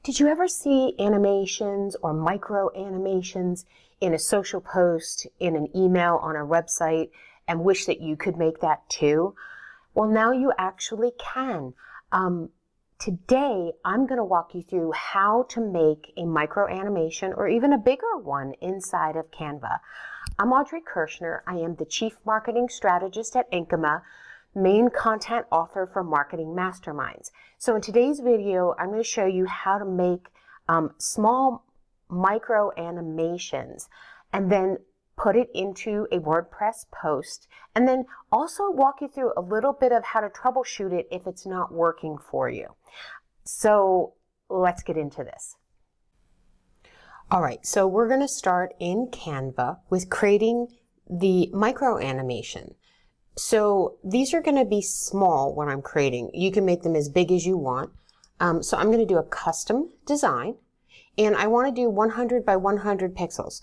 Did you ever see animations or micro animations in a social post, in an email, on a website, and wish that you could make that too? Well, now you actually can. Today, I'm going to walk you through how to make a micro animation or even a bigger one inside of Canva. I'm Audrey Kirshner. I am the Chief Marketing Strategist at Ankama, main content author for Marketing Masterminds. So in today's video, I'm going to show you how to make small micro animations and then put it into a WordPress post, and then also walk you through a little bit of how to troubleshoot it if it's not working for you. So let's get into this. All right, so we're going to start in Canva with creating the micro animation. So these are going to be small when I'm creating. You can make them as big as you want. So I'm going to do a custom design, and I want to do 100 by 100 pixels.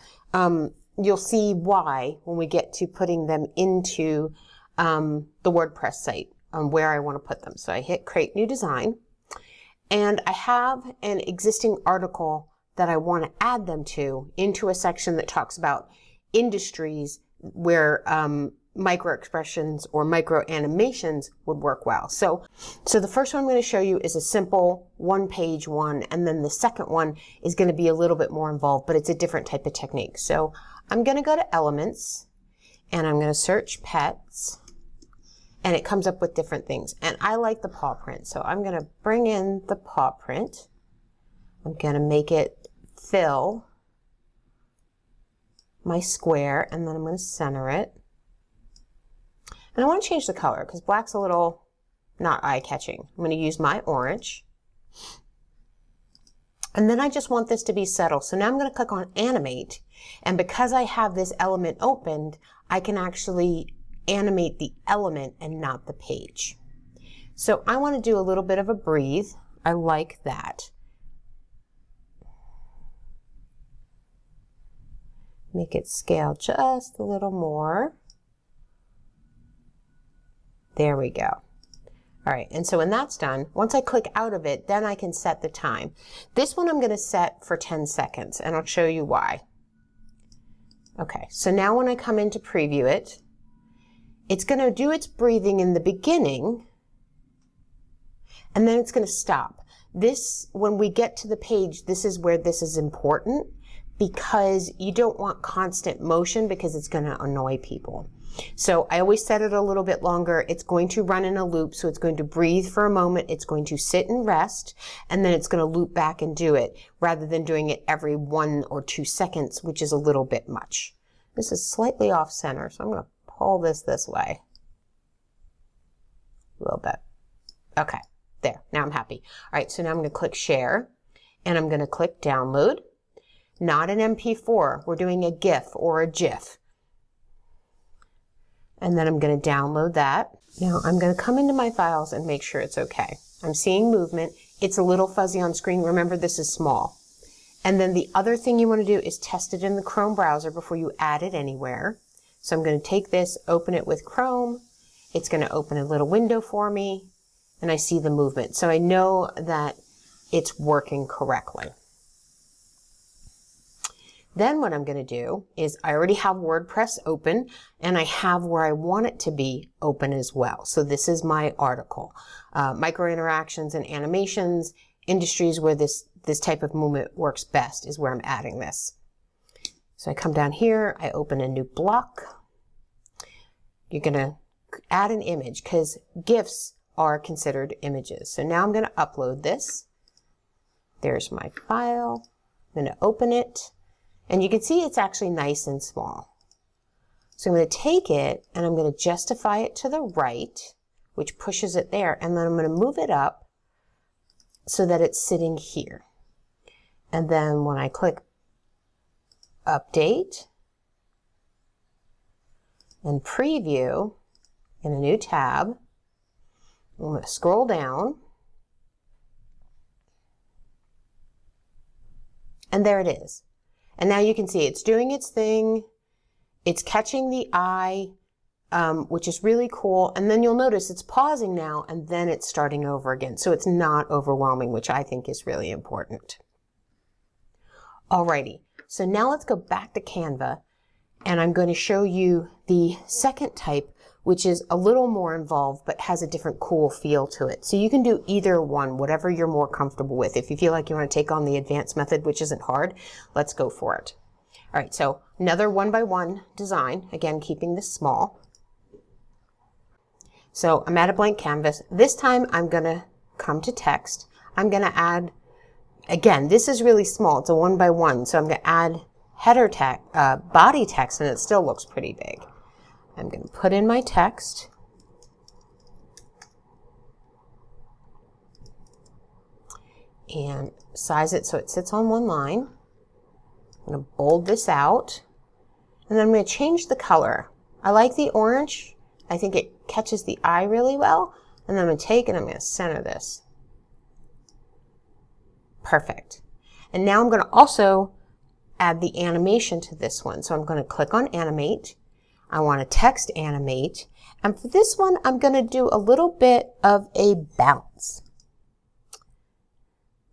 You'll see why when we get to putting them into the WordPress site, where I want to put them. So I hit Create New Design, and I have an existing article that I want to add them to into a section that talks about industries where micro expressions or micro animations would work well. So the first one I'm going to show you is a simple one-page one, and then the second one is going to be a little bit more involved, but it's a different type of technique. So I'm going to go to Elements, and I'm going to search Pets, and it comes up with different things. And I like the paw print, so I'm going to bring in the paw print. I'm going to make it fill my square, and then I'm going to center it. And I want to change the color because black's a little not eye-catching. I'm going to use my orange. And then I just want this to be settled. So now I'm going to click on Animate. And because I have this element opened, I can actually animate the element and not the page. So I want to do a little bit of a breathe. I like that. Make it scale just a little more. There we go. All right, and so when that's done, once I click out of it, then I can set the time. This one I'm going to set for 10 seconds, and I'll show you why. Okay, so now when I come in to preview it, it's going to do its breathing in the beginning, and then it's going to stop. This, when we get to the page, this is where this is important, because you don't want constant motion because it's going to annoy people. So I always set it a little bit longer. It's going to run in a loop, so it's going to breathe for a moment, it's going to sit and rest, and then it's going to loop back and do it, rather than doing it every 1 or 2 seconds, which is a little bit much. This is slightly off center, so I'm going to pull this way. A little bit. Okay, there, now I'm happy. All right, so now I'm going to click Share, and I'm going to click Download. Not an MP4, we're doing a GIF or a GIF. And then I'm going to download that. Now I'm going to come into my files and make sure it's okay. I'm seeing movement. It's a little fuzzy on screen. Remember, this is small. And then the other thing you want to do is test it in the Chrome browser before you add it anywhere. So I'm going to take this, open it with Chrome. It's going to open a little window for me, and I see the movement. So I know that it's working correctly. Then what I'm going to do is I already have WordPress open, and I have where I want it to be open as well. So this is my article. Micro interactions and animations, industries where this type of movement works best is where I'm adding this. So I come down here, I open a new block. You're going to add an image because GIFs are considered images. So now I'm going to upload this. There's my file. I'm going to open it. And you can see it's actually nice and small. So I'm going to take it and I'm going to justify it to the right, which pushes it there. And then I'm going to move it up so that it's sitting here. And then when I click Update and Preview in a new tab, I'm going to scroll down. And there it is. And now you can see it's doing its thing. It's catching the eye. which is really cool. And then you'll notice it's pausing now and then it's starting over again. So it's not overwhelming, which I think is really important. Alrighty, so now let's go back to Canva and I'm going to show you the second type, which is a little more involved but has a different cool feel to it. So you can do either one, whatever you're more comfortable with. If you feel like you want to take on the advanced method, which isn't hard, let's go for it. All right, so another 1-by-1 design, again, keeping this small. So I'm at a blank canvas. This time I'm going to come to text. I'm going to add, again, this is really small. It's a 1-by-1. So I'm going to add header text, body text, and it still looks pretty big. I'm going to put in my text. And size it so it sits on one line. I'm going to bold this out. And then I'm going to change the color. I like the orange. I think it catches the eye really well. And then I'm going to take and I'm going to center this. Perfect. And now I'm going to also add the animation to this one. So I'm going to click on animate. I want to text animate. And for this one, I'm going to do a little bit of a bounce.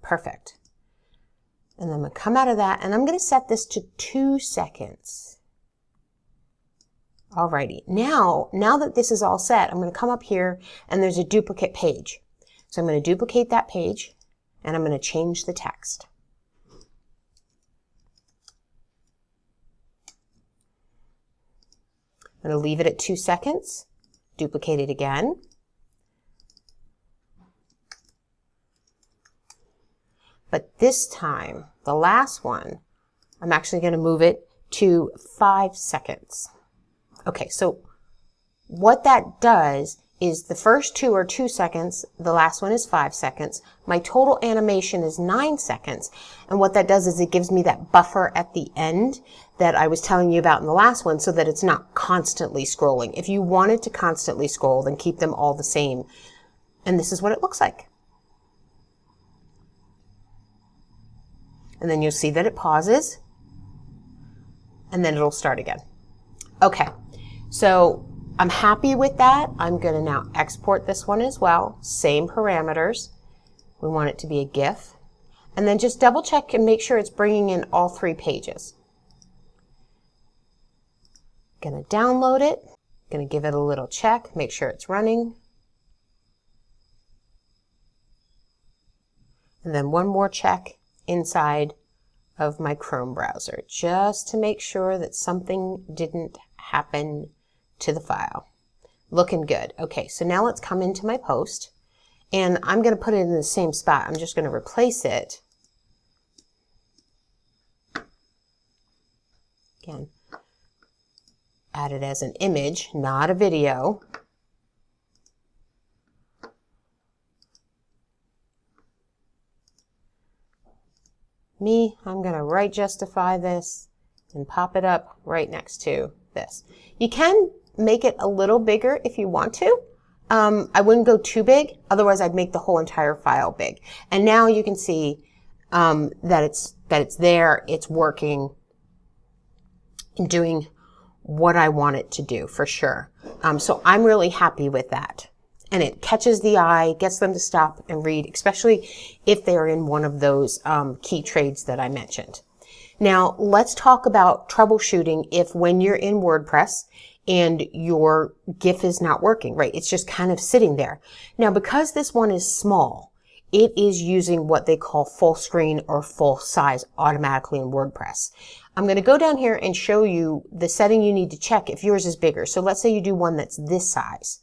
Perfect. And then I'm going to come out of that and I'm going to set this to 2 seconds. Alrighty, now that this is all set, I'm going to come up here and there's a duplicate page. So I'm going to duplicate that page and I'm going to change the text. I'm going to leave it at 2 seconds, duplicate it again. But this time, the last one, I'm actually going to move it to 5 seconds. Okay, so what that does is the first 2 are 2 seconds, the last one is 5 seconds. My total animation is 9 seconds. And what that does is it gives me that buffer at the end that I was telling you about in the last one so that it's not constantly scrolling. If you wanted to constantly scroll, then keep them all the same. And this is what it looks like. And then you'll see that it pauses and then it'll start again. Okay, so I'm happy with that. I'm going to now export this one as well. Same parameters. We want it to be a GIF. And then just double check and make sure it's bringing in all 3 pages. Going to download it. Going to give it a little check. Make sure it's running. And then one more check inside of my Chrome browser just to make sure that something didn't happen to the file. Looking good. Okay, so now let's come into my post and I'm going to put it in the same spot. I'm just going to replace it. Again, add it as an image, not a video. I'm going to right justify this and pop it up right next to this. You can make it a little bigger if you want to. I wouldn't go too big, otherwise I'd make the whole entire file big. And now you can see that it's there, it's working, and doing what I want it to do for sure. So I'm really happy with that. And it catches the eye, gets them to stop and read, especially if they're in one of those key trades that I mentioned. Now, let's talk about troubleshooting if when you're in WordPress and your GIF is not working, right? It's just kind of sitting there. Now, because this one is small, it is using what they call full screen or full size automatically in WordPress. I'm going to go down here and show you the setting you need to check if yours is bigger. So let's say you do one that's this size.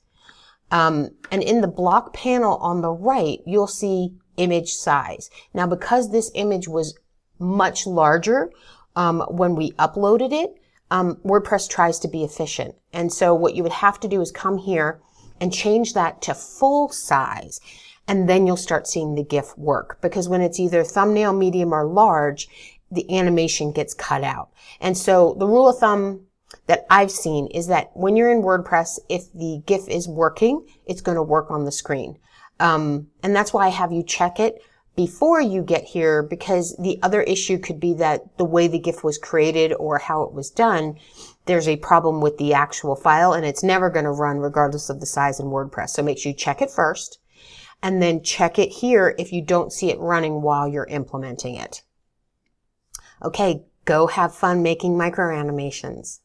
And in the block panel on the right, you'll see image size. Now, because this image was much larger when we uploaded it, WordPress tries to be efficient. And so what you would have to do is come here and change that to full size. And then you'll start seeing the GIF work. Because when it's either thumbnail, medium, or large, the animation gets cut out. And so the rule of thumb that I've seen is that when you're in WordPress, if the GIF is working, it's going to work on the screen. And that's why I have you check it before you get here, because the other issue could be that the way the GIF was created or how it was done, there's a problem with the actual file, and it's never going to run regardless of the size in WordPress. So make sure you check it first, and then check it here if you don't see it running while you're implementing it. Okay, go have fun making micro animations.